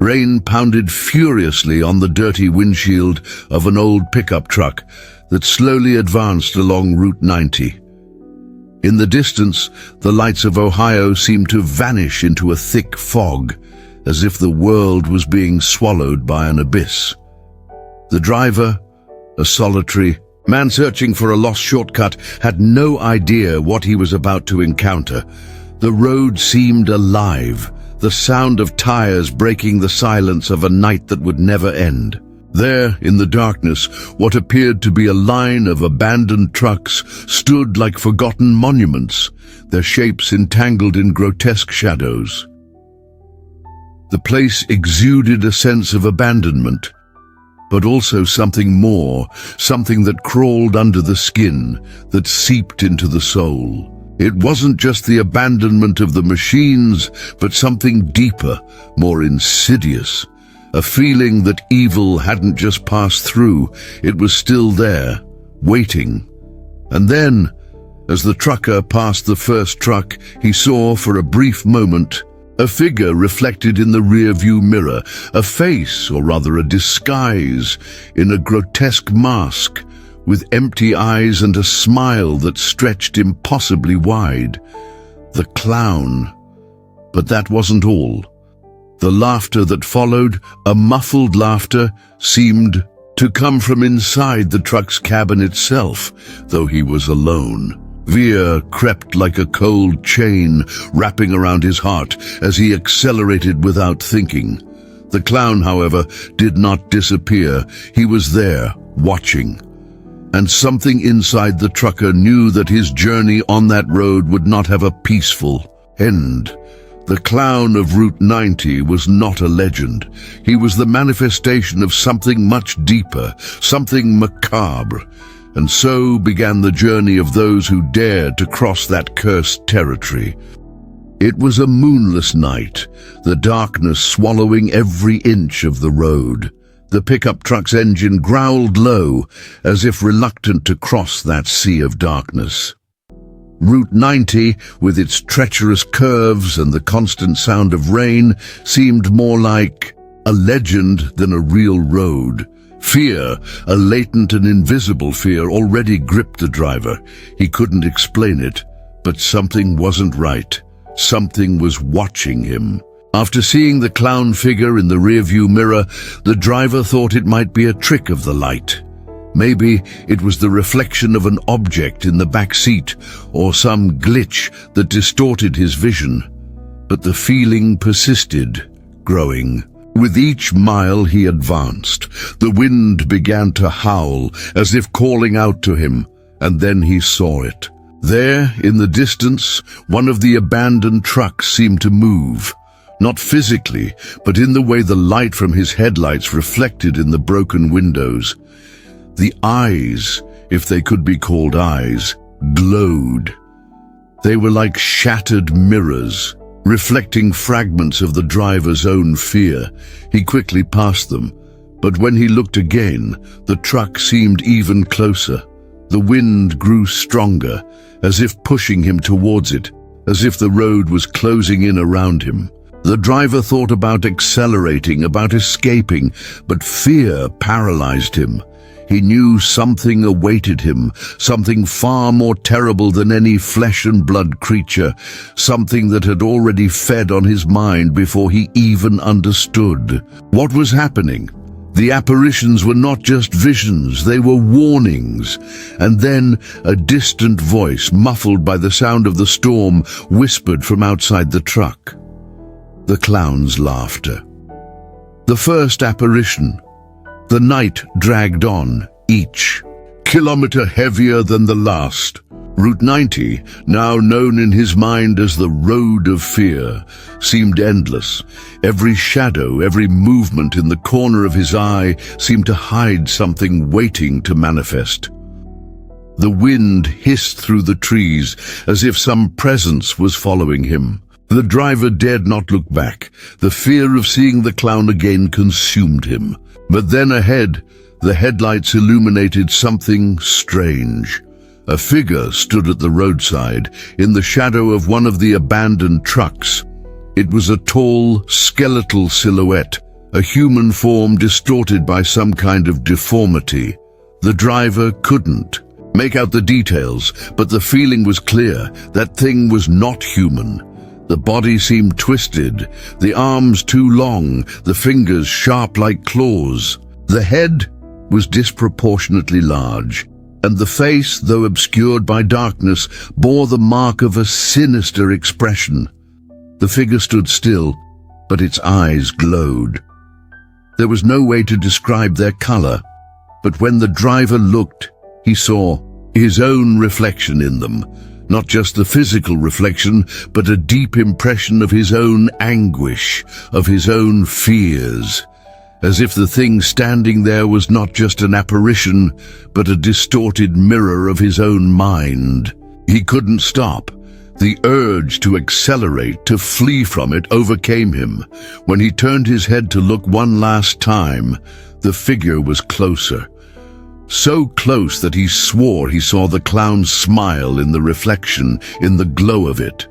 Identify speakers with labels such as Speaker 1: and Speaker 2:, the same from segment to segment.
Speaker 1: Rain pounded furiously on the dirty windshield of an old pickup truck that slowly advanced along Route 90. In the distance, the lights of Ohio seemed to vanish into a thick fog, as if the world was being swallowed by an abyss. The driver, a solitary man searching for a lost shortcut, had no idea what he was about to encounter. The road seemed alive, the sound of tires breaking the silence of a night that would never end. There, in the darkness, what appeared to be a line of abandoned trucks stood like forgotten monuments, their shapes entangled in grotesque shadows. The place exuded a sense of abandonment, but also something more, something that crawled under the skin, that seeped into the soul. It wasn't just the abandonment of the machines, but something deeper, more insidious. A feeling that evil hadn't just passed through, it was still there, waiting. And then, as the trucker passed the first truck, he saw for a brief moment a figure reflected in the rear-view mirror, a face, or rather a disguise, in a grotesque mask, with empty eyes and a smile that stretched impossibly wide. The clown. But that wasn't all. The laughter that followed, a muffled laughter, seemed to come from inside the truck's cabin itself, though he was alone. Fear crept like a cold chain, wrapping around his heart as he accelerated without thinking. The clown, however, did not disappear. He was there, watching. And something inside the trucker knew that his journey on that road would not have a peaceful end. The clown of Route 90 was not a legend. He was the manifestation of something much deeper, something macabre. And so began the journey of those who dared to cross that cursed territory. It was a moonless night, the darkness swallowing every inch of the road. The pickup truck's engine growled low, as if reluctant to cross that sea of darkness. Route 90, with its treacherous curves and the constant sound of rain, seemed more like a legend than a real road. Fear, a latent and invisible fear, already gripped the driver. He couldn't explain it, but something wasn't right. Something was watching him. After seeing the clown figure in the rearview mirror, the driver thought it might be a trick of the light. Maybe it was the reflection of an object in the back seat, or some glitch that distorted his vision. But the feeling persisted, growing. With each mile he advanced, the wind began to howl, as if calling out to him, and then he saw it. There, in the distance, one of the abandoned trucks seemed to move. Not physically, but in the way the light from his headlights reflected in the broken windows. The eyes, if they could be called eyes, glowed. They were like shattered mirrors, reflecting fragments of the driver's own fear. He quickly passed them, but when he looked again, the truck seemed even closer. The wind grew stronger, as if pushing him towards it, as if the road was closing in around him. The driver thought about accelerating, about escaping, but fear paralyzed him. He knew something awaited him, something far more terrible than any flesh and blood creature, something that had already fed on his mind before he even understood. What was happening? The apparitions were not just visions, they were warnings. And then a distant voice, muffled by the sound of the storm, whispered from outside the truck. The clown's laughter. The first apparition. The night dragged on, each kilometer heavier than the last. Route 90, now known in his mind as the Road of Fear, seemed endless. Every shadow, every movement in the corner of his eye seemed to hide something waiting to manifest. The wind hissed through the trees as if some presence was following him. The driver dared not look back. The fear of seeing the clown again consumed him. But then ahead, the headlights illuminated something strange. A figure stood at the roadside, in the shadow of one of the abandoned trucks. It was a tall, skeletal silhouette, a human form distorted by some kind of deformity. The driver couldn't make out the details, but the feeling was clear. That thing was not human. The body seemed twisted, the arms too long, the fingers sharp like claws. The head was disproportionately large, and the face, though obscured by darkness, bore the mark of a sinister expression. The figure stood still, but its eyes glowed. There was no way to describe their color, but when the driver looked, he saw his own reflection in them. Not just the physical reflection, but a deep impression of his own anguish, of his own fears. As if the thing standing there was not just an apparition, but a distorted mirror of his own mind. He couldn't stop. The urge to accelerate, to flee from it, overcame him. When he turned his head to look one last time, the figure was closer. So close that he swore he saw the clown's smile in the reflection, in the glow of it.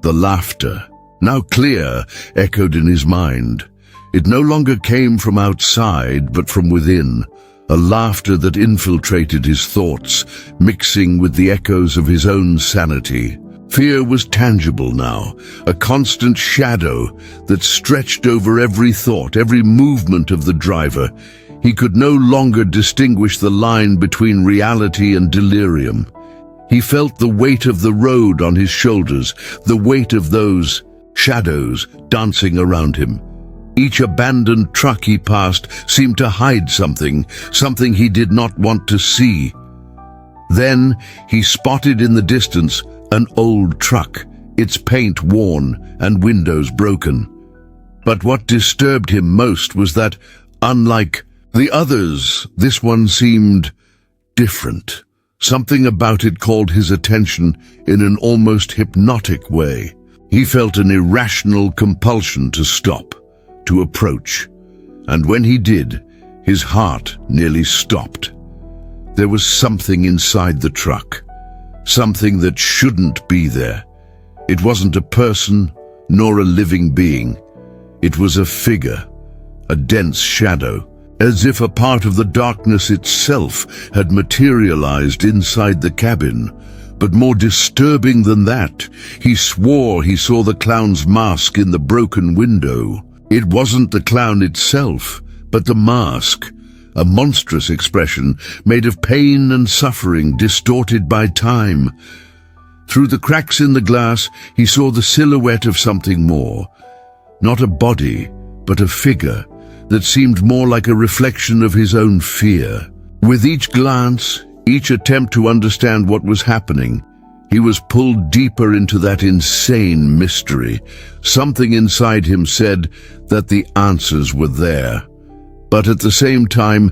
Speaker 1: The laughter, now clear, echoed in his mind. It no longer came from outside, but from within, a laughter that infiltrated his thoughts, mixing with the echoes of his own sanity. Fear was tangible now, a constant shadow that stretched over every thought, every movement of the driver. He could no longer distinguish the line between reality and delirium. He felt the weight of the road on his shoulders, the weight of those shadows dancing around him. Each abandoned truck he passed seemed to hide something he did not want to see. Then he spotted in the distance an old truck, its paint worn and windows broken. But what disturbed him most was that, unlike the others, this one seemed different. Something about it called his attention in an almost hypnotic way. He felt an irrational compulsion to stop, to approach. And when he did, his heart nearly stopped. There was something inside the truck, something that shouldn't be there. It wasn't a person, nor a living being. It was a figure, a dense shadow, as if a part of the darkness itself had materialized inside the cabin. But more disturbing than that, he swore he saw the clown's mask in the broken window. It wasn't the clown itself, but the mask, a monstrous expression made of pain and suffering distorted by time. Through the cracks in the glass, he saw the silhouette of something more. Not a body, but a figure that seemed more like a reflection of his own fear. With each glance, each attempt to understand what was happening, he was pulled deeper into that insane mystery. Something inside him said that the answers were there. But at the same time,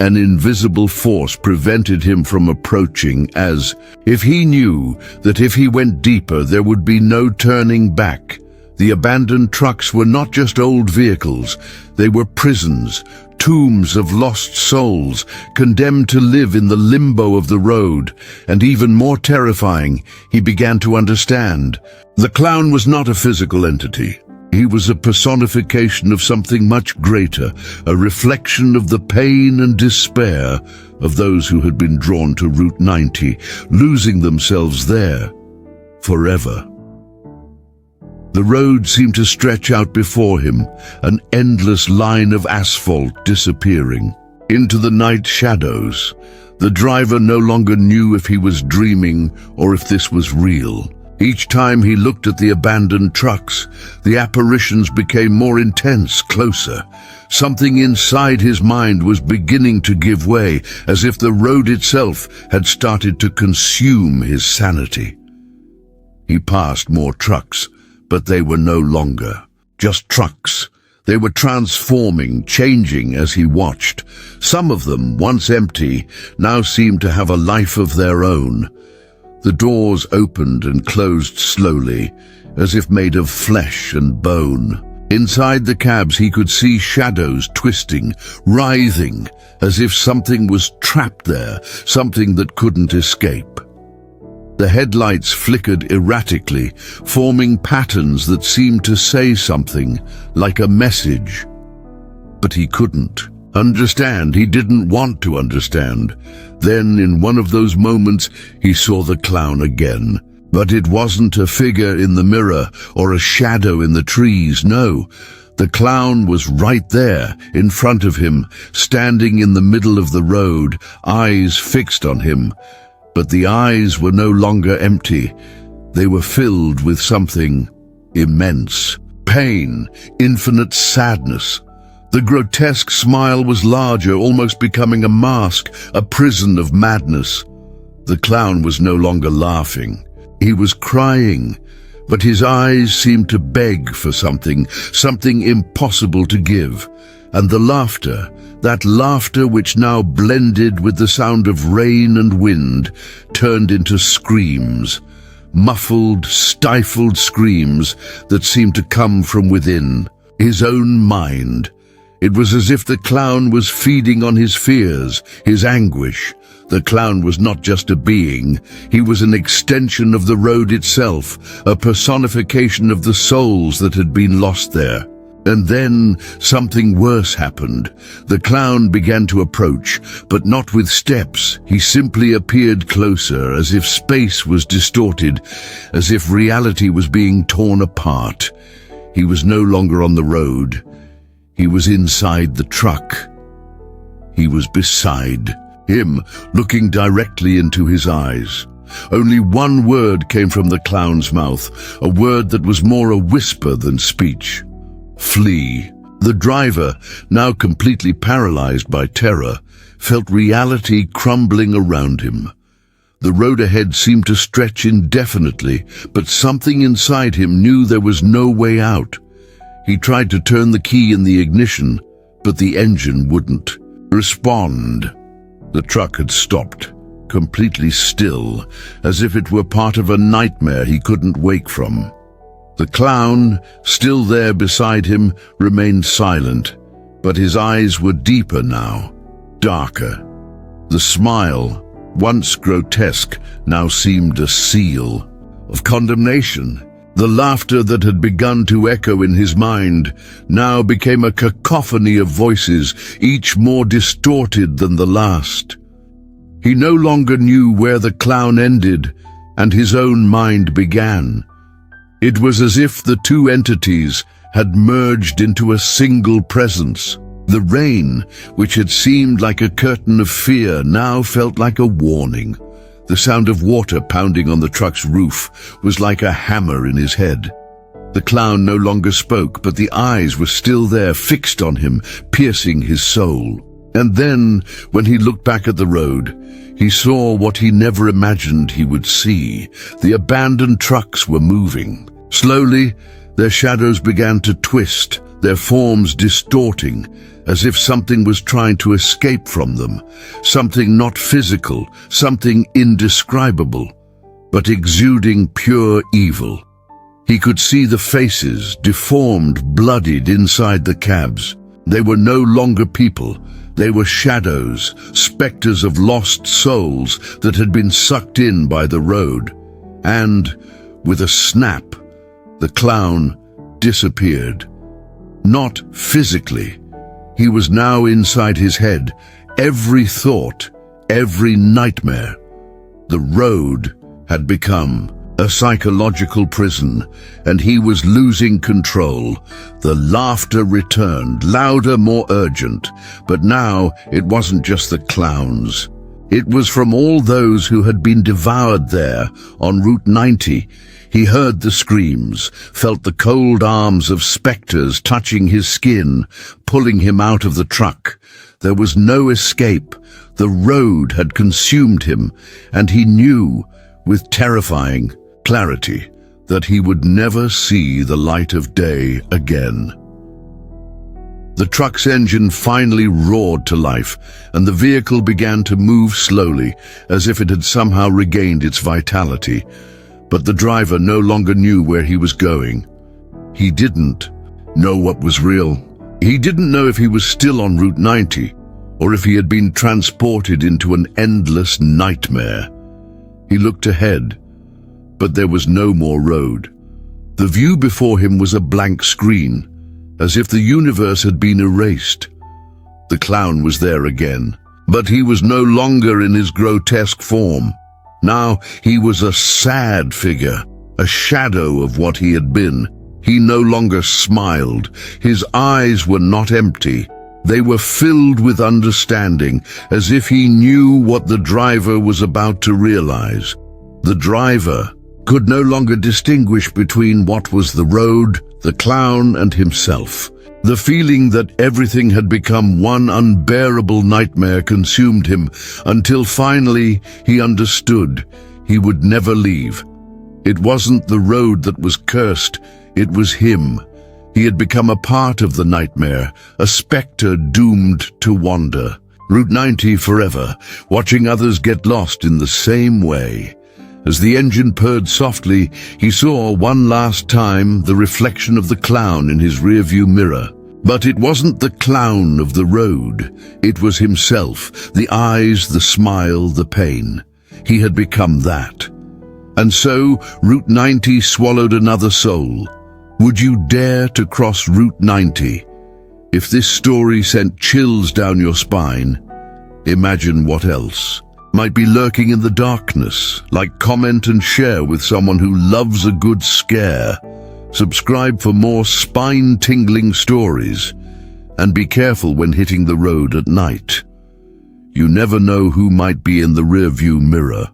Speaker 1: an invisible force prevented him from approaching, as if he knew that if he went deeper there would be no turning back. The abandoned trucks were not just old vehicles, they were prisons, tombs of lost souls, condemned to live in the limbo of the road. And even more terrifying, he began to understand. The clown was not a physical entity. He was a personification of something much greater, a reflection of the pain and despair of those who had been drawn to Route 90, losing themselves there forever. The road seemed to stretch out before him, an endless line of asphalt disappearing into the night shadows. The driver no longer knew if he was dreaming or if this was real. Each time he looked at the abandoned trucks, the apparitions became more intense, closer. Something inside his mind was beginning to give way, as if the road itself had started to consume his sanity. He passed more trucks, but they were no longer just trucks. They were transforming, changing as he watched. Some of them, once empty, now seemed to have a life of their own. The doors opened and closed slowly, as if made of flesh and bone. Inside the cabs he could see shadows twisting, writhing, as if something was trapped there, something that couldn't escape. The headlights flickered erratically, forming patterns that seemed to say something, like a message. that he couldn't understand. He didn't want to understand. Then, in one of those moments, he saw the clown again. But it wasn't a figure in the mirror or a shadow in the trees. No, the clown was right there, in front of him, standing in the middle of the road, eyes fixed on him. But the eyes were no longer empty. They were filled with something immense. Pain, infinite sadness. The grotesque smile was larger, almost becoming a mask, a prison of madness. The clown was no longer laughing. He was crying, but his eyes seemed to beg for something impossible to give. And the laughter, that laughter which now blended with the sound of rain and wind, turned into screams. Muffled, stifled screams that seemed to come from within, his own mind. It was as if the clown was feeding on his fears, his anguish. The clown was not just a being, he was an extension of the road itself, a personification of the souls that had been lost there. And then something worse happened. The clown began to approach, but not with steps. He simply appeared closer, as if space was distorted, as if reality was being torn apart. He was no longer on the road. He was inside the truck. He was beside him, looking directly into his eyes. Only one word came from the clown's mouth, a word that was more a whisper than speech. Flee. The driver, now completely paralyzed by terror, felt reality crumbling around him. The road ahead seemed to stretch indefinitely, but something inside him knew there was no way out. He tried to turn the key in the ignition, but the engine wouldn't respond. The truck had stopped, completely still, as if it were part of a nightmare he couldn't wake from. The clown, still there beside him, remained silent, but his eyes were deeper now, darker. The smile, once grotesque, now seemed a seal of condemnation. The laughter that had begun to echo in his mind now became a cacophony of voices, each more distorted than the last. He no longer knew where the clown ended and his own mind began. It was as if the two entities had merged into a single presence. The rain, which had seemed like a curtain of fear, now felt like a warning. The sound of water pounding on the truck's roof was like a hammer in his head. The clown no longer spoke, but the eyes were still there, fixed on him, piercing his soul. And then, when he looked back at the road, he saw what he never imagined he would see. The abandoned trucks were moving. Slowly, their shadows began to twist, their forms distorting, as if something was trying to escape from them, something not physical, something indescribable, but exuding pure evil. He could see the faces, deformed, bloodied inside the cabs. They were no longer people. They were shadows, specters of lost souls that had been sucked in by the road. And, with a snap, the clown disappeared. Not physically. He was now inside his head, every thought, every nightmare. The road had become a psychological prison, and he was losing control. The laughter returned, louder, more urgent, but now it wasn't just the clowns. It was from all those who had been devoured there on Route 90. He heard the screams, felt the cold arms of specters touching his skin, pulling him out of the truck. There was no escape. The road had consumed him, and he knew, with terrifying clarity, that he would never see the light of day again. The truck's engine finally roared to life, and the vehicle began to move slowly, as if it had somehow regained its vitality. But the driver no longer knew where he was going. He didn't know what was real. He didn't know if he was still on Route 90, or if he had been transported into an endless nightmare. He looked ahead, but there was no more road. The view before him was a blank screen, as if the universe had been erased. The clown was there again, but he was no longer in his grotesque form. Now he was a sad figure, a shadow of what he had been. He no longer smiled. His eyes were not empty. They were filled with understanding, as if he knew what the driver was about to realize. The driver could no longer distinguish between what was the road, the clown, and himself. The feeling that everything had become one unbearable nightmare consumed him, until finally he understood he would never leave. It wasn't the road that was cursed, it was him. He had become a part of the nightmare, a specter doomed to wander. Route 90 forever, watching others get lost in the same way. As the engine purred softly, he saw one last time the reflection of the clown in his rearview mirror. But it wasn't the clown of the road. It was himself, the eyes, the smile, the pain. He had become that. And so, Route 90 swallowed another soul. Would you dare to cross Route 90? If this story sent chills down your spine, imagine what else might be lurking in the darkness. Like, comment and share with someone who loves a good scare. Subscribe for more spine-tingling stories. And be careful when hitting the road at night. You never know who might be in the rearview mirror.